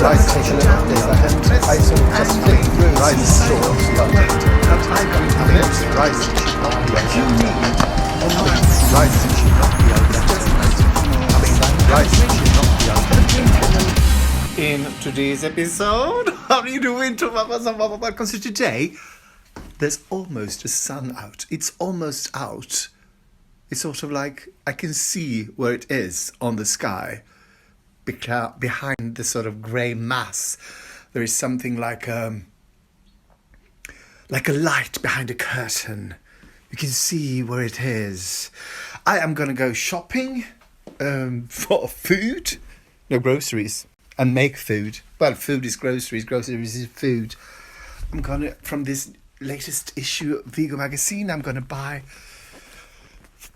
rice take a look at this. I sort of just flipped through rice shorts, but rice should not be rice should not be rice should not be in today's episode. How are you doing? Welcome to today. There's almost a sun out. It's almost out. It's sort of like I can see where it is on the sky. Behind the sort of grey mass, there is something like a light behind a curtain. You can see where it is. I am going to go shopping for food. No, groceries. And make food. Well, food is groceries. Groceries is food. I'm going to, from this latest issue of Vigo magazine, I'm going to buy...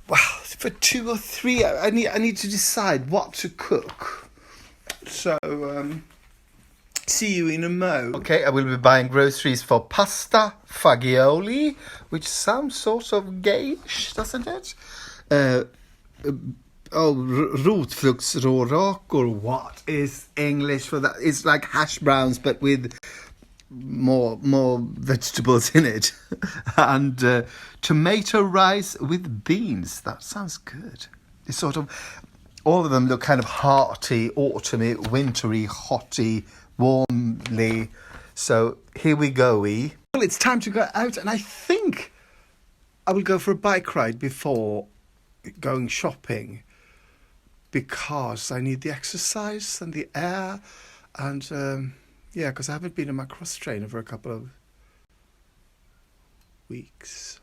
Well, for 2 or 3, I need to decide what to cook. So, see you in a mo. Okay, I will be buying groceries for pasta fagioli, which sounds sort of gayish, doesn't it? Rotfruktsrårakor. What is English for that? It's like hash browns, but with more vegetables in it. And tomato rice with beans. That sounds good. It's sort of... All of them look kind of hearty, autumny, wintry, hotty, warmly. So here we go. Well, it's time to go out, and I think I will go for a bike ride before going shopping because I need the exercise and the air, and because I haven't been on my cross trainer for a couple of weeks.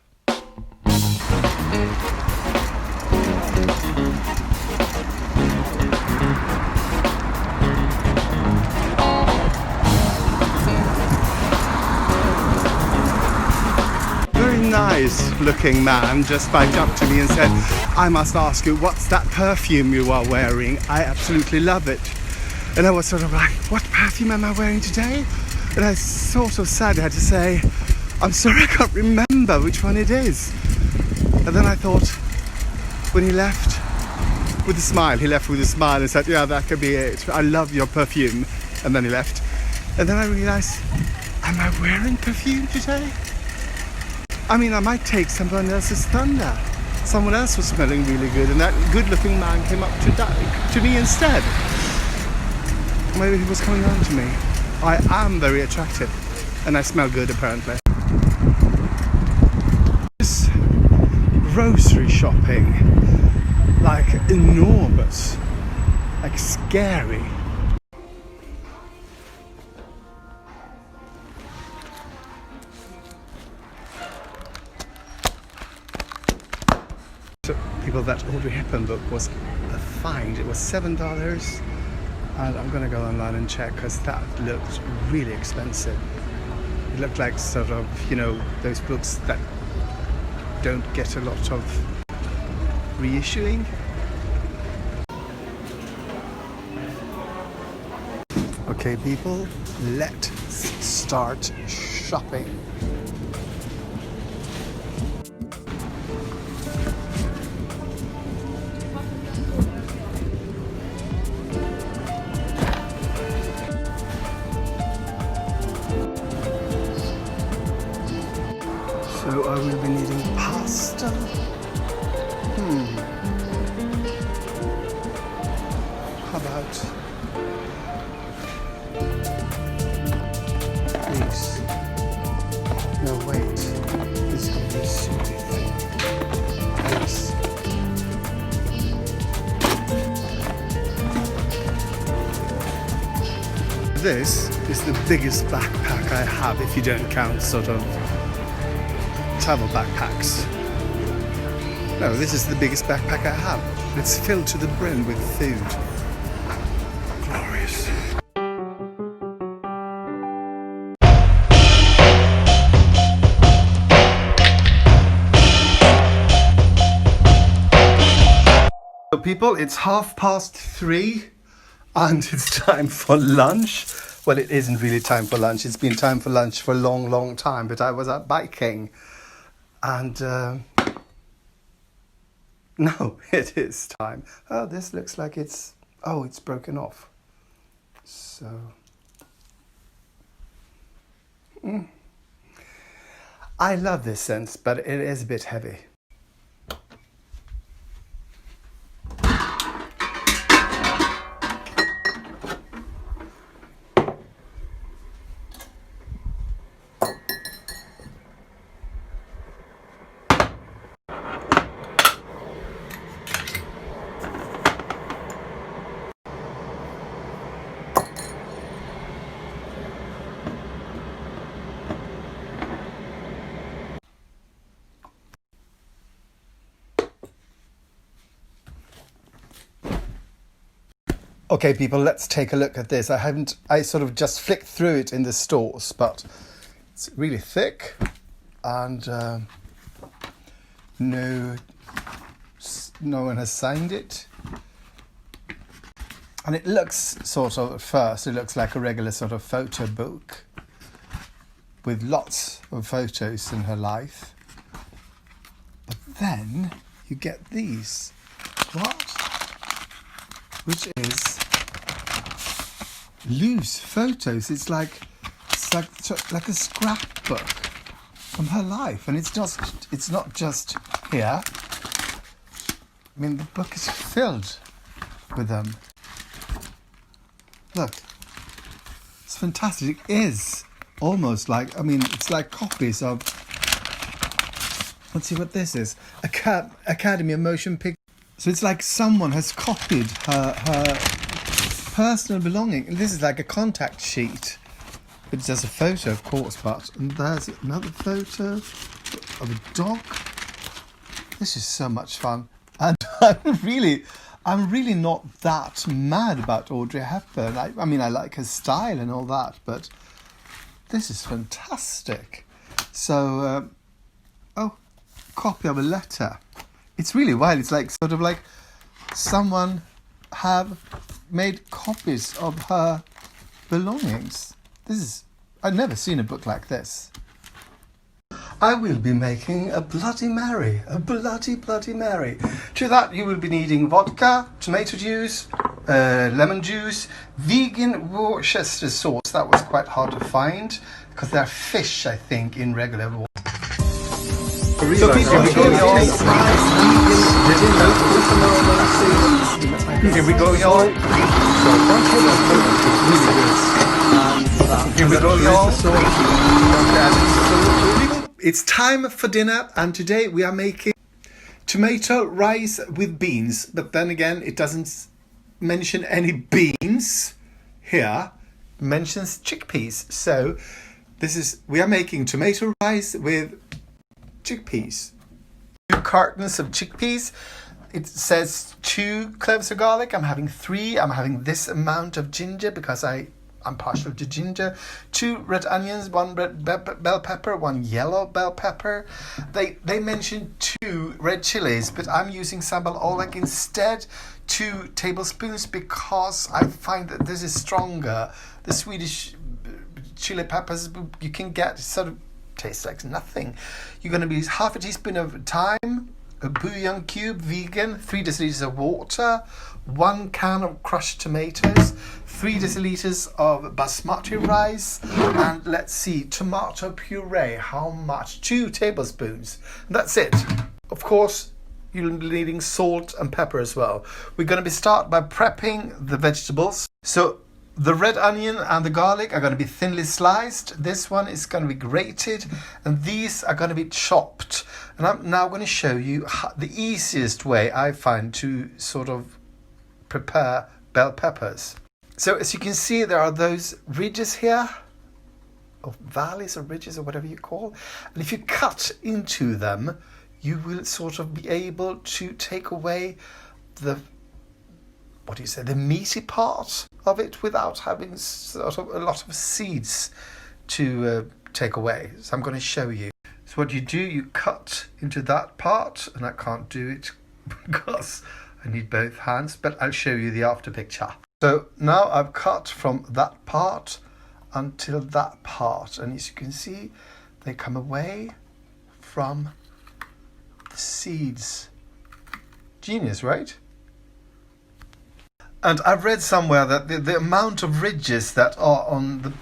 Nice looking man just biked up to me and said, I must ask you, what's that perfume you are wearing? I absolutely love it. And I was sort of like, what perfume am I wearing today? And I sort of sadly had to say, I'm sorry, I can't remember which one it is. And then I thought, when he left with a smile and said, yeah, that could be it. I love your perfume. And then he left. And then I realized, am I wearing perfume today? I mean, I might take someone else's thunder. Someone else was smelling really good, and that good-looking man came up to me instead. Maybe he was coming on to me. I am very attractive, and I smell good, apparently. This grocery shopping, like enormous, like scary. People, that Audrey HEPBURN book was a find. It was $7, and I'm gonna go online and check because that looked really expensive. It looked like sort of, those books that don't get a lot of reissuing. Okay, people, let's start shopping. So I will be needing pasta. How about this? No, wait. This is going to be soupy thing. This. This is the biggest backpack I have, if you don't count sort of travel backpacks. No, this is the biggest backpack I have. It's filled to the brim with food. Glorious. So people, it's 3:30 and it's time for lunch. Well, it isn't really time for lunch. It's been time for lunch for a long, long time, but I was out biking. And no, it is time. Oh, this looks like it's broken off. So I love this scent, but it is a bit heavy. Okay, people, let's take a look at this. I sort of just flicked through it in the stores, but it's really thick and no one has signed it. And it looks sort of, at first, it looks like a regular sort of photo book with lots of photos in her life. But then you get these. What? Which is loose photos. It's like a scrapbook from her life, and it's not just here. I mean, the book is filled with them. Look, it's fantastic. It is almost like, I mean, it's like copies of. Let's see what this is. Academy of Motion Picture. So it's like someone has copied her personal belonging. And this is like a contact sheet. It's just a photo, of course, but and there's another photo of a dog. This is so much fun. And I'm really not that mad about Audrey Hepburn. I mean, I like her style and all that, but this is fantastic. So, copy of a letter. It's really wild. It's like sort of like someone have made copies of her belongings. I've never seen a book like this. I will be making a Bloody Mary, a Bloody Mary. To that you will be needing vodka, tomato juice, lemon juice, vegan Worcestershire sauce. That was quite hard to find because they're fish, I think, in regular water. So here we go, y'all. It's time for dinner, and today we are making tomato rice with beans. But then again, it doesn't mention any beans here. It mentions chickpeas. So we are making tomato rice with chickpeas. 2 cartons of chickpeas. It says 2 cloves of garlic. I'm having 3. I'm having this amount of ginger because I'm partial to ginger. 2 red onions, 1 red bell pepper, 1 yellow bell pepper. They mentioned 2 red chilies, but I'm using sambal oleg instead. 2 tablespoons because I find that this is stronger. The Swedish chili peppers you can get sort of tastes like nothing. You're going to use half a teaspoon of thyme, a bouillon cube, vegan, 3 deciliters of water, 1 can of crushed tomatoes, 3 deciliters of basmati rice, and let's see, tomato puree. How much? 2 tablespoons. That's it. Of course, you'll be needing salt and pepper as well. We're going to start by prepping the vegetables. So the red onion and the garlic are going to be thinly sliced. This one is going to be grated, and these are going to be chopped. And I'm now going to show you the easiest way I find to sort of prepare bell peppers. So as you can see, there are those ridges here, or valleys or ridges or whatever you call. And if you cut into them, you will sort of be able to take away the meaty part of it without having sort of a lot of seeds to take away. So I'm going to show you. So what you do, you cut into that part, and I can't do it because I need both hands, but I'll show you the after picture. So now I've cut from that part until that part, and as you can see, they come away from the seeds. Genius, right? And I've read somewhere that the amount of ridges that are on the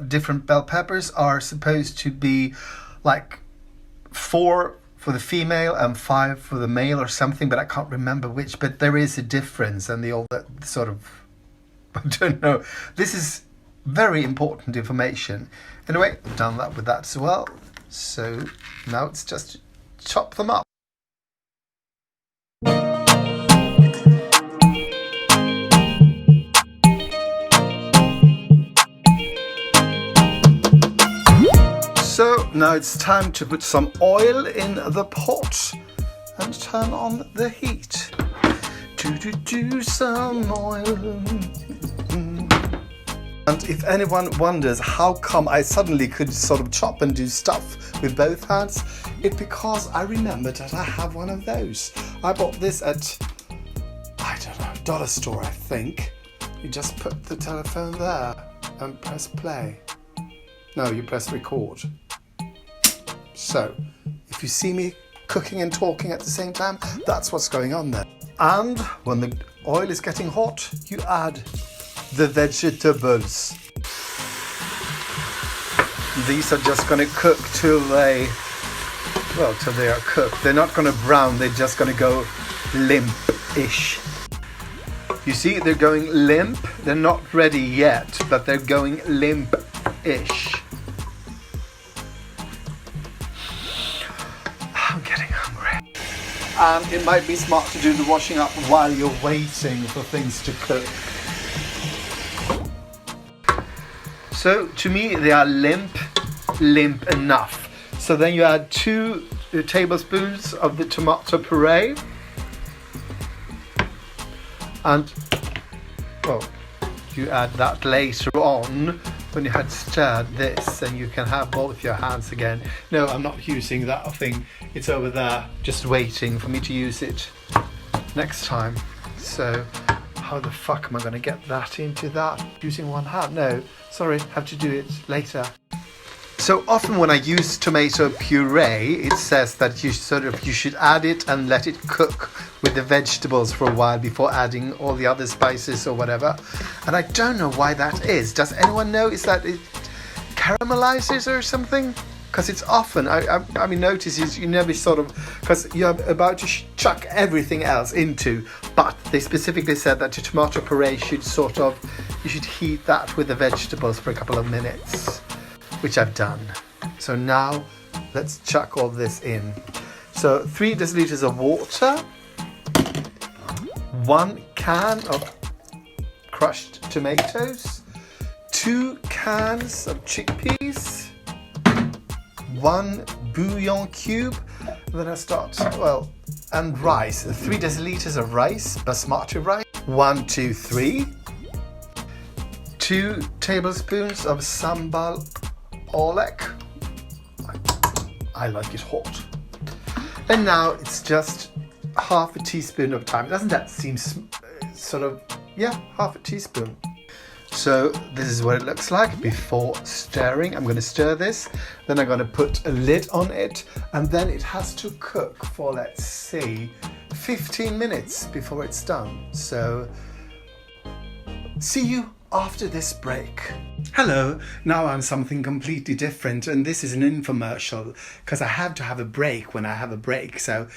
different bell peppers are supposed to be like 4 for the female and 5 for the male or something, but I can't remember which. But there is a difference, and all that sort of, I don't know. This is very important information. Anyway, I've done that with that as well. So now it's just to chop them up. So now it's time to put some oil in the pot and turn on the heat. Do some oil. And if anyone wonders how come I suddenly could sort of chop and do stuff with both hands, it's because I remembered that I have one of those. I bought this at, I don't know, dollar store, I think. You just put the telephone there and press play. No, you press record. So, if you see me cooking and talking at the same time, that's what's going on there. And when the oil is getting hot, you add the vegetables. These are just going to cook till they are cooked. They're not going to brown, they're just going to go limp-ish. You see, they're going limp. They're not ready yet, but they're going limp-ish. I'm getting hungry. And it might be smart to do the washing up while you're waiting for things to cook. So to me, they are limp enough. So then you add 2 tablespoons of the tomato puree. And, well, you add that later on when you had stirred this, and you can have both your hands again. No, I'm not using that thing. It's over there, just waiting for me to use it next time. So, how the fuck am I going to get that into that using one hand? No, sorry, have to do it later. So often when I use tomato puree, it says that you should add it and let it cook with the vegetables for a while before adding all the other spices or whatever. And I don't know why that is. Does anyone know? Is that it caramelizes or something? Because it's often, I mean, notice you never sort of, because you're about to chuck everything else into, but they specifically said that the tomato puree should you should heat that with the vegetables for a couple of minutes, which I've done. So now let's chuck all this in. So 3 deciliters of water, 1 can of crushed tomatoes, 2 cans of chickpeas, 1 bouillon cube, and then I start, and rice, 3 deciliters of rice, basmati rice, 1, 2, 3, 2 tablespoons of sambal oelek. I like it hot. And now it's just half a teaspoon of thyme. Doesn't that seem half a teaspoon. So this is what it looks like before stirring. I'm going to stir this, then I'm going to put a lid on it, and then it has to cook for, let's see, 15 minutes before it's done. So see you after this break. Hello, now I'm something completely different, and this is an infomercial because I have to have a break when I have a break. So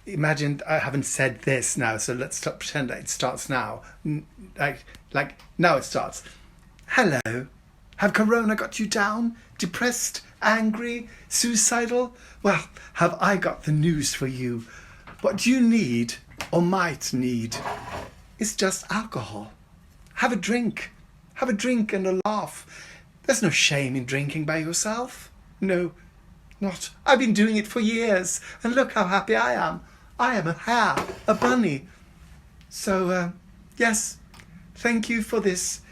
imagine I haven't said this now, so let's pretend that it starts now. Like now it starts. Hello, have Corona got you down? Depressed? Angry? Suicidal? Well, have I got the news for you. What you need, or might need, is just alcohol. Have a drink. Have a drink and a laugh. There's no shame in drinking by yourself. No, not. I've been doing it for years, and look how happy I am. I am a hare, a bunny. So, yes, thank you for this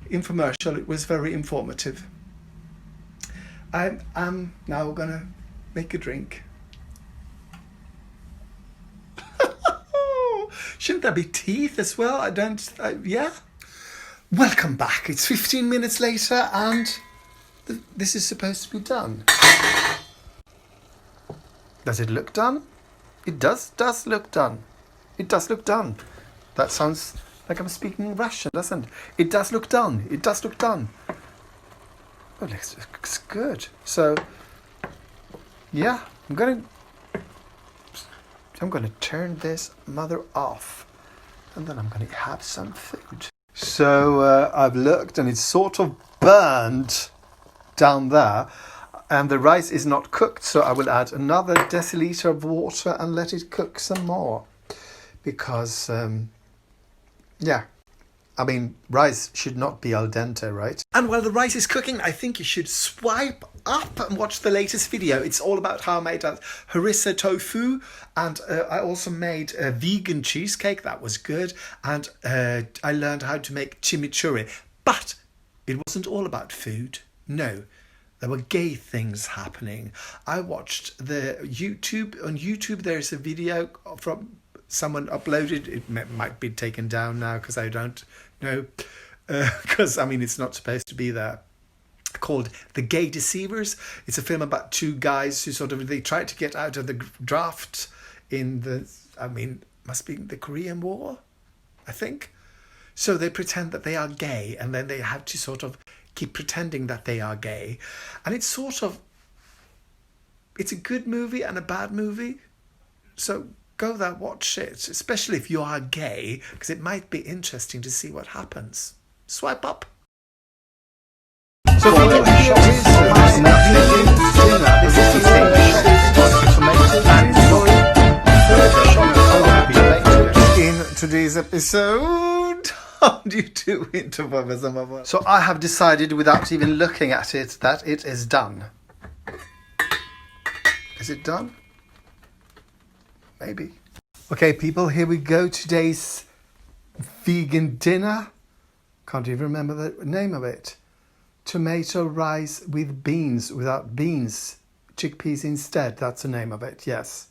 infomercial. It was very informative. I'm now gonna make a drink. Shouldn't there be teeth as well? Yeah? Welcome back. It's 15 minutes later and this is supposed to be done. Does it look done? It does look done. It does look done. That sounds like I'm speaking Russian, doesn't it? It does look done. It does look done. Oh, it looks good. So, yeah, I'm gonna turn this mother off, and then I'm gonna have some food. So I've looked, and it's sort of burned down there, and the rice is not cooked. So I will add another deciliter of water and let it cook some more, because yeah. I mean, rice should not be al dente, right? And while the rice is cooking, I think you should swipe up and watch the latest video. It's all about how I made that harissa tofu, and I also made a vegan cheesecake. That was good. And I learned how to make chimichurri. But it wasn't all about food. No, there were gay things happening. I watched on YouTube, there's a video from someone uploaded. It might be taken down now because I don't know, because I mean it's not supposed to be there, called The Gay Deceivers. It's a film about two guys who they tried to get out of the draft in must be the Korean War, I think. So they pretend that they are gay, and then they have to keep pretending that they are gay, and it's a good movie and a bad movie. So go there, watch it, especially if you are gay, because it might be interesting to see what happens. Swipe up. So in today's episode, how do you do it? So I have decided, without even looking at it, that it is done. Is it done? Maybe. Okay, people, here we go. Today's vegan dinner. Can't even remember the name of it. Tomato rice with beans, without beans. Chickpeas instead. That's the name of it, yes.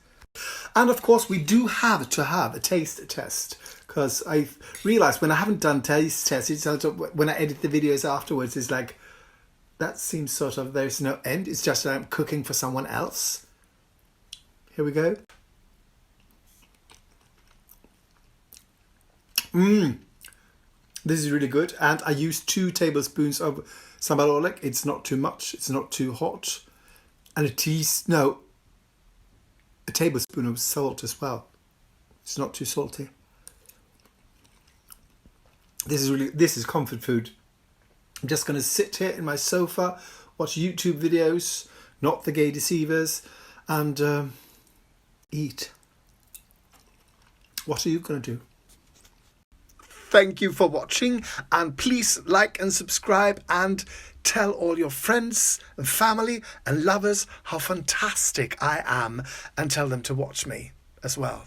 And of course, we do have to have a taste test, because I realised when I haven't done taste tests, it's when I edit the videos afterwards, it's like, that seems there's no end. It's just that I'm cooking for someone else. Here we go. This is really good, and I used 2 tablespoons of sambal oelek. It's not too much, it's not too hot, and a tablespoon of salt as well. It's not too salty. This is comfort food. I'm just going to sit here in my sofa, watch YouTube videos, not The Gay Deceivers, and eat. What are you going to do? Thank you for watching, and please like and subscribe, and tell all your friends and family and lovers how fantastic I am, and tell them to watch me as well.